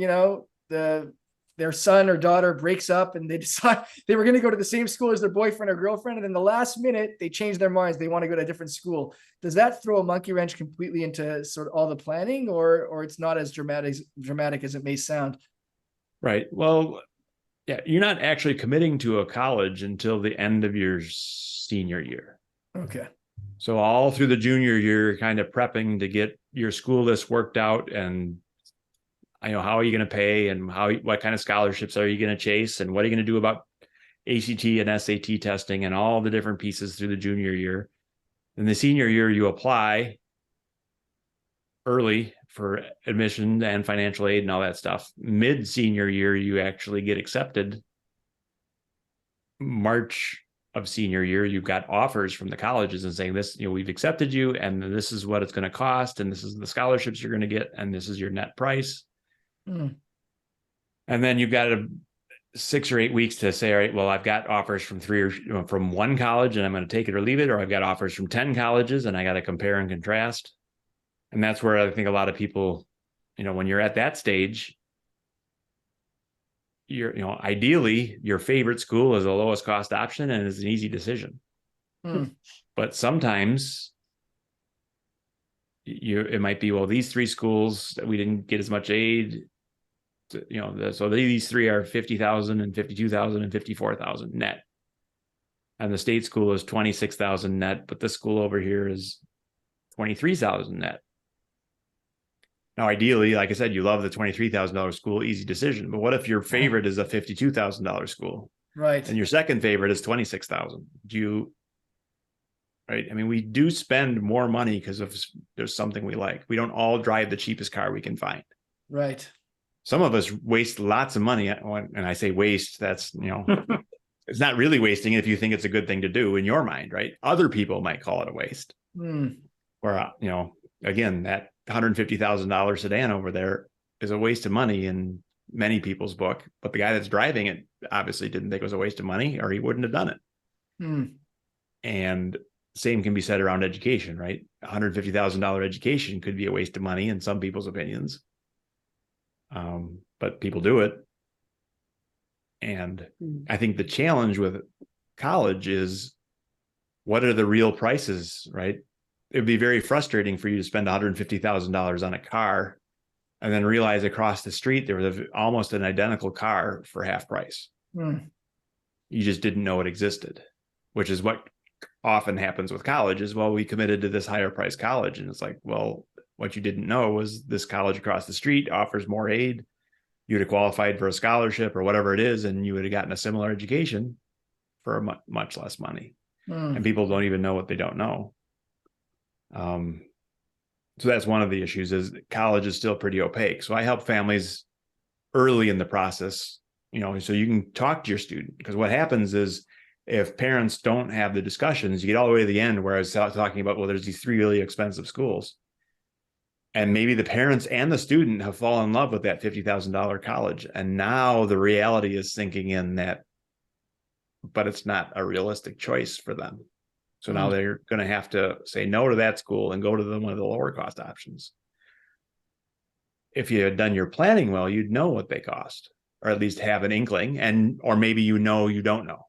their son or daughter breaks up and they decide they were going to go to the same school as their boyfriend or girlfriend. And then the last minute they change their minds. They want to go to a different school. Does that throw a monkey wrench completely into sort of all the planning, or it's not as dramatic as it may sound? Right. Well, yeah, you're not actually committing to a college until the end of your senior year. Okay. So all through the junior year, you're kind of prepping to get your school list worked out, and how are you going to pay, and what kind of scholarships are you going to chase, and what are you going to do about ACT and SAT testing and all the different pieces through the junior year. In the senior year, you apply early for admission and financial aid and all that stuff. Mid-senior year, you actually get accepted. March of senior year, you've got offers from the colleges and saying this, we've accepted you, and this is what it's going to cost, and this is the scholarships you're going to get, and this is your net price. And then you've got 6 or 8 weeks to say, all right, well, I've got offers from from one college and I'm going to take it or leave it, or I've got offers from 10 colleges and I got to compare and contrast. And that's where I think a lot of people, when you're at that stage, ideally your favorite school is the lowest cost option and is an easy decision. But sometimes it might be, well, these three schools that we didn't get as much aid, so these three are 50,000 and 52,000 and 54,000 net. And the state school is 26,000 net, but this school over here is 23,000 net. Now, ideally, like I said, you love the $23,000 school, easy decision. But what if your favorite is a $52,000 school? Right. And your second favorite is 26,000. Right? I mean, we do spend more money because there's something we like. We don't all drive the cheapest car we can find. Right. Some of us waste lots of money. And I say waste, that's, it's not really wasting it if you think it's a good thing to do in your mind, right? Other people might call it a waste. Or, again, that $150,000 sedan over there is a waste of money in many people's book, but the guy that's driving it obviously didn't think it was a waste of money, or he wouldn't have done it. And same can be said around education, right? $150,000 education could be a waste of money in some people's opinions. But people do it. And I think the challenge with college is, what are the real prices, right? It'd be very frustrating for you to spend $150,000 on a car and then realize across the street there was almost an identical car for half price. You just didn't know it existed, which is what often happens with college is, well, we committed to this higher price college. And it's like, well, what you didn't know was this college across the street offers more aid. You'd have qualified for a scholarship or whatever it is, and you would have gotten a similar education for much less money. And people don't even know what they don't know. So that's one of the issues, is college is still pretty opaque. So I help families early in the process, so you can talk to your student, because what happens is, if parents don't have the discussions, you get all the way to the end where I was talking about, well, there's these three really expensive schools. And maybe the parents and the student have fallen in love with that $50,000 college. And now the reality is sinking in that, but it's not a realistic choice for them. So now they're going to have to say no to that school and go to one of the lower cost options. If you had done your planning well, you'd know what they cost, or at least have an inkling, or maybe you don't know,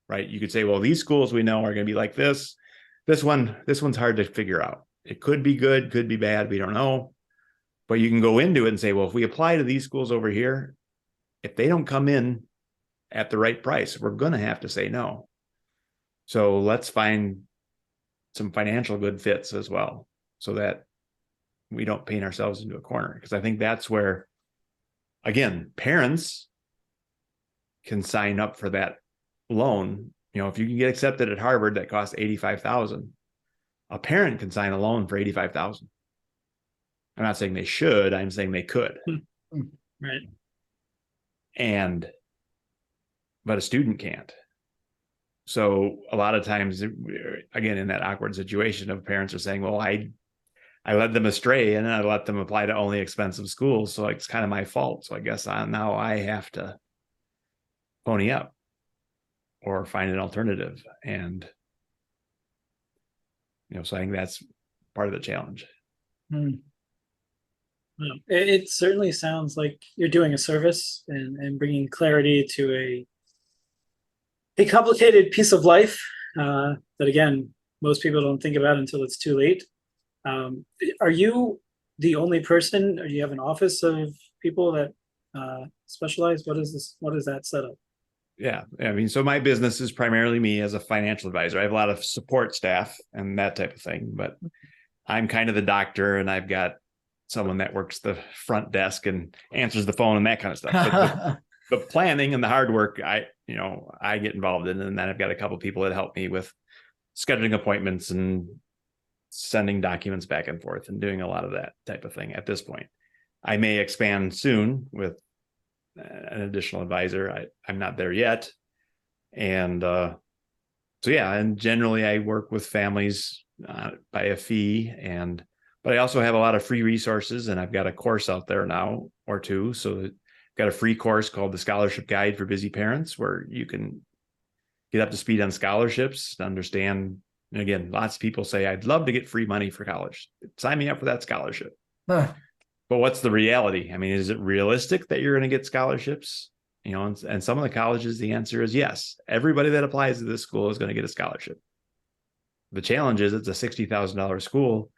right? You could say, well, these schools we know are going to be like this. This one's hard to figure out. It could be good, could be bad. We don't know. But you can go into it and say, well, if we apply to these schools over here, if they don't come in at the right price, we're going to have to say no. So let's find some financial good fits as well, so that we don't paint ourselves into a corner. Because I think that's where, again, parents can sign up for that loan. If you can get accepted at Harvard, that costs $85,000. A parent can sign a loan for $85,000. I'm not saying they should. I'm saying they could. Right. But a student can't. So a lot of times, again, in that awkward situation of parents are saying, well, I led them astray and I let them apply to only expensive schools. So it's kind of my fault. So I guess now I have to pony up or find an alternative. And, so I think that's part of the challenge. It certainly sounds like you're doing a service and bringing clarity to a complicated piece of life that, again, most people don't think about until it's too late. Are you the only person, or do you have an office of people that specialize? What is that setup? Yeah. I mean, so my business is primarily me as a financial advisor. I have a lot of support staff and that type of thing, but I'm kind of the doctor, and I've got someone that works the front desk and answers the phone and that kind of stuff. But the planning and the hard work, I get involved in. And then I've got a couple of people that help me with scheduling appointments and sending documents back and forth and doing a lot of that type of thing at this point. I may expand soon with an additional advisor. I'm not there yet. And and generally I work with families by a fee, but I also have a lot of free resources, and I've got a course out there now or two. So I've got a free course called the Scholarship Guide for Busy Parents, where you can get up to speed on scholarships, understand. And again, lots of people say, I'd love to get free money for college. Sign me up for that scholarship. But what's the reality? I mean, is it realistic that you're going to get scholarships? And some of the colleges, the answer is yes. Everybody that applies to this school is going to get a scholarship. The challenge is it's a $60,000 school,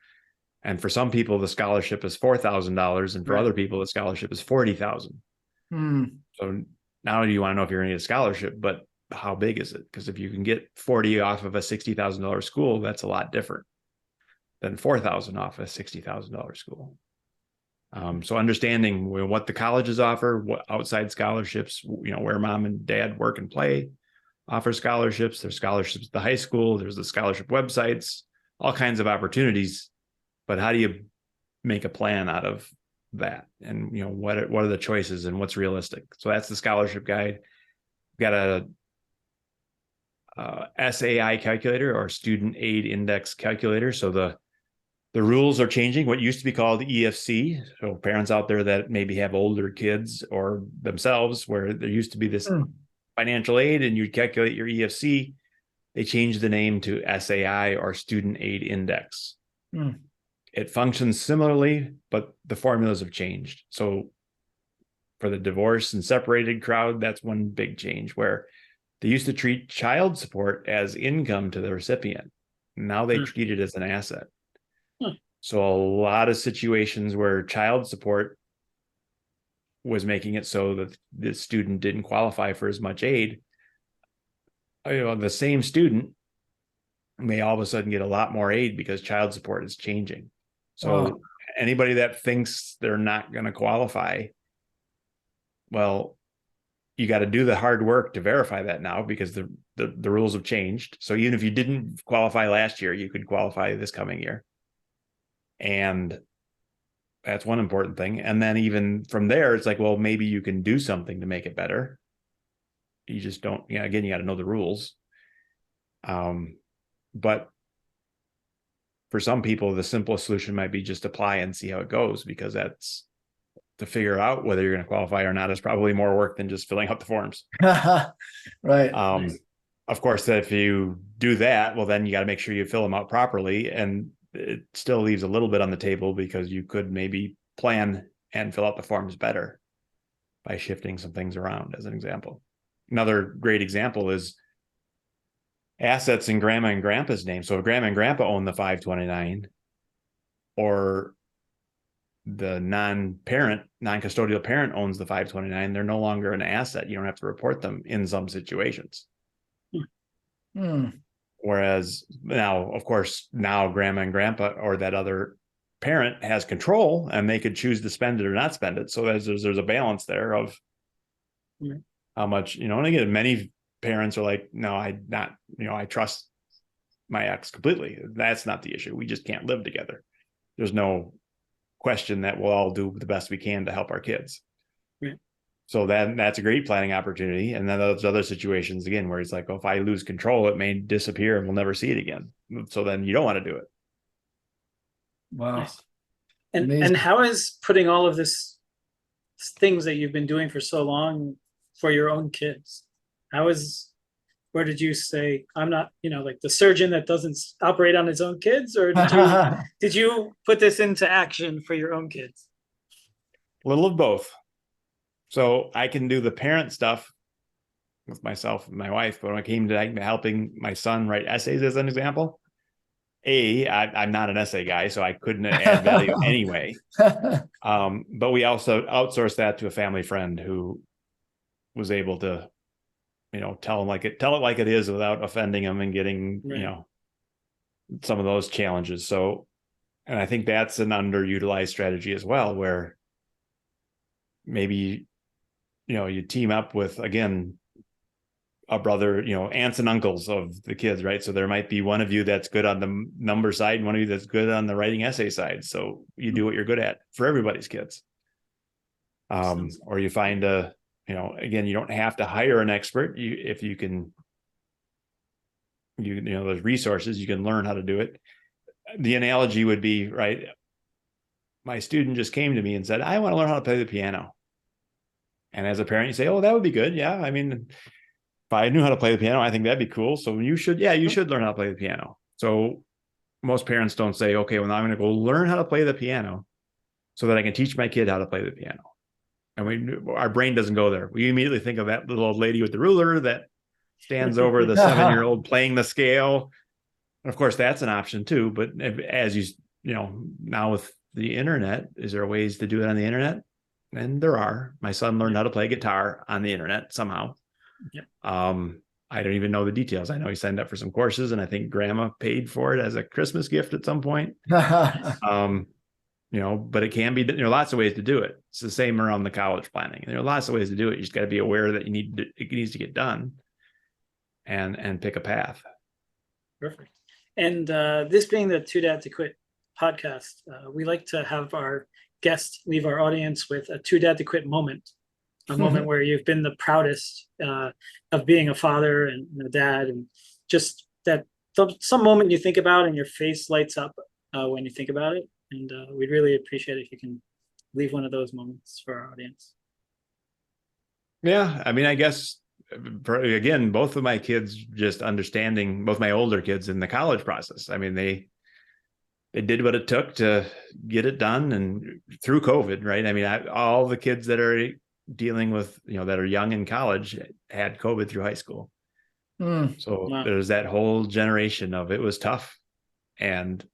And for some people, the scholarship is $4,000, and for Right. other people, the scholarship is $40,000. So not only do you want to know if you're going to get a scholarship, but how big is it? Because if you can get 40 off of a $60,000 school, that's a lot different than 4,000 off a $60,000 school. So understanding what the colleges offer, what outside scholarships, where mom and dad work and play offer scholarships. There's scholarships at the high school. There's the scholarship websites, all kinds of opportunities. But how do you make a plan out of that? And what are the choices and what's realistic? So that's the scholarship guide. We've got a SAI calculator, or student aid index calculator. So the rules are changing. What used to be called EFC. So parents out there that maybe have older kids or themselves, where there used to be this financial aid and you'd calculate your EFC, they changed the name to SAI, or student aid index. It functions similarly, but the formulas have changed. So for the divorced and separated crowd, that's one big change, where they used to treat child support as income to the recipient. Now they treat it as an asset. So a lot of situations where child support was making it so that the student didn't qualify for as much aid, the same student may all of a sudden get a lot more aid because child support is changing. So anybody that thinks they're not going to qualify, well, you got to do the hard work to verify that now, because the rules have changed. So even if you didn't qualify last year, you could qualify this coming year. And that's one important thing. And then even from there, it's like, well, maybe you can do something to make it better. You just don't, again, you got to know the rules. But for some people, the simplest solution might be just apply and see how it goes, because that's, to figure out whether you're going to qualify or not is probably more work than just filling out the forms. Right. Of course, if you do that, well, then you got to make sure you fill them out properly. And it still leaves a little bit on the table, because you could maybe plan and fill out the forms better by shifting some things around, as an example. Another great example is assets in grandma and grandpa's name. So if grandma and grandpa own the 529, or the non-custodial parent owns the 529, they're no longer an asset. You don't have to report them in some situations. Whereas now, of course, now grandma and grandpa, or that other parent, has control, and they could choose to spend it or not spend it. So there's a balance there of how much, and again, many parents are like, no, I trust my ex completely. That's not the issue. We just can't live together. There's no question that we'll all do the best we can to help our kids. So that's a great planning opportunity. And then those other situations, again, where it's like, if I lose control, it may disappear and we'll never see it again. So then you don't want to do it. Wow. Nice. And how is putting all of this things that you've been doing for so long for your own kids? Where did you say, I'm not, like the surgeon that doesn't operate on his own kids, or did you put this into action for your own kids? A little of both. So I can do the parent stuff with myself and my wife, but when it came to helping my son write essays, as an example, I'm not an essay guy, so I couldn't add value anyway. But we also outsourced that to a family friend who was able to, tell it like it is without offending him and getting, some of those challenges. So, and I think that's an underutilized strategy as well, where maybe, you team up with, again, a brother, aunts and uncles of the kids, right? So there might be one of you that's good on the number side and one of you that's good on the writing essay side. So you do what you're good at for everybody's kids. Or you find again, you don't have to hire an expert. If you can, there's resources, you can learn how to do it. The analogy would be, right, my student just came to me and said, I want to learn how to play the piano. And as a parent, you say, oh, that would be good. Yeah. I mean, if I knew how to play the piano, I think that'd be cool. So you should learn how to play the piano. So most parents don't say, okay, well, now I'm going to go learn how to play the piano so that I can teach my kid how to play the piano. And our brain doesn't go there. We immediately think of that little old lady with the ruler that stands over the 7-year-old playing the scale. And of course, that's an option too. But as you now with the internet, is there ways to do it on the internet? And there are. My son learned how to play guitar on the internet somehow. Yep. I don't even know the details. I know he signed up for some courses, and I think grandma paid for it as a Christmas gift at some point. But it can be, there are lots of ways to do it. It's the same around the college planning. There are lots of ways to do it. You just got to be aware that it needs to get done and pick a path. Perfect. And this being the Two Dad to Quit podcast, we like to have our guests leave our audience with a Two Dad to Quit moment, a moment where you've been the proudest of being a father and a dad, and just that some moment you think about and your face lights up when you think about it. And we'd really appreciate it if you can leave one of those moments for our audience. Yeah, I mean, I guess, again, both of my kids, just understanding, both my older kids in the college process. I mean, they did what it took to get it done, and through COVID, right? I mean, all the kids that are dealing with, that are young in college had COVID through high school. So wow. There's that whole generation of, it was tough. And,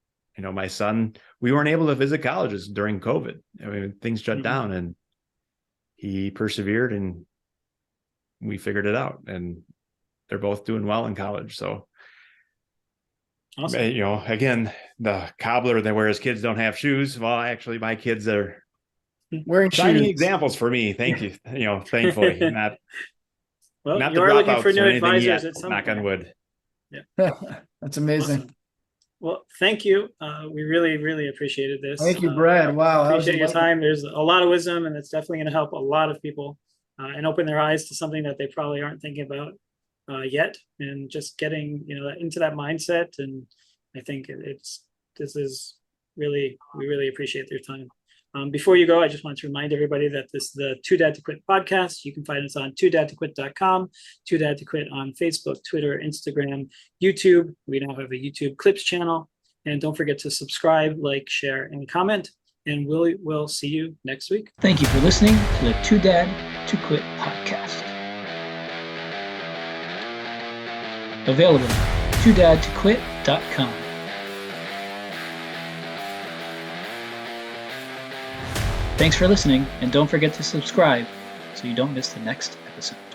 my son, we weren't able to visit colleges during COVID. I mean, things shut down, and he persevered, and we figured it out, and they're both doing well in college. So, awesome. Again, the cobbler that wears kids don't have shoes. Well, actually, my kids are wearing shining shoes. Examples for me. Thank you. Thankfully, not Well, you are looking for new advisors at some knock point. on wood. Yeah. That's amazing. Awesome. Well, thank you. We really, really appreciated this. Thank you, Brad. Wow. Appreciate your time. There's a lot of wisdom, and it's definitely going to help a lot of people and open their eyes to something that they probably aren't thinking about yet, and just getting into that mindset. And I think we really appreciate their time. Before you go, I just want to remind everybody that this is the Two Dad to Quit podcast. You can find us on twodadtoquit.com, Two Dad to Quit on Facebook, Twitter, Instagram, YouTube. We now have a YouTube clips channel. And don't forget to subscribe, like, share, and comment. And we'll see you next week. Thank you for listening to the Two Dad to Quit podcast. Available at twodadtoquit.com. Thanks for listening, and don't forget to subscribe so you don't miss the next episode.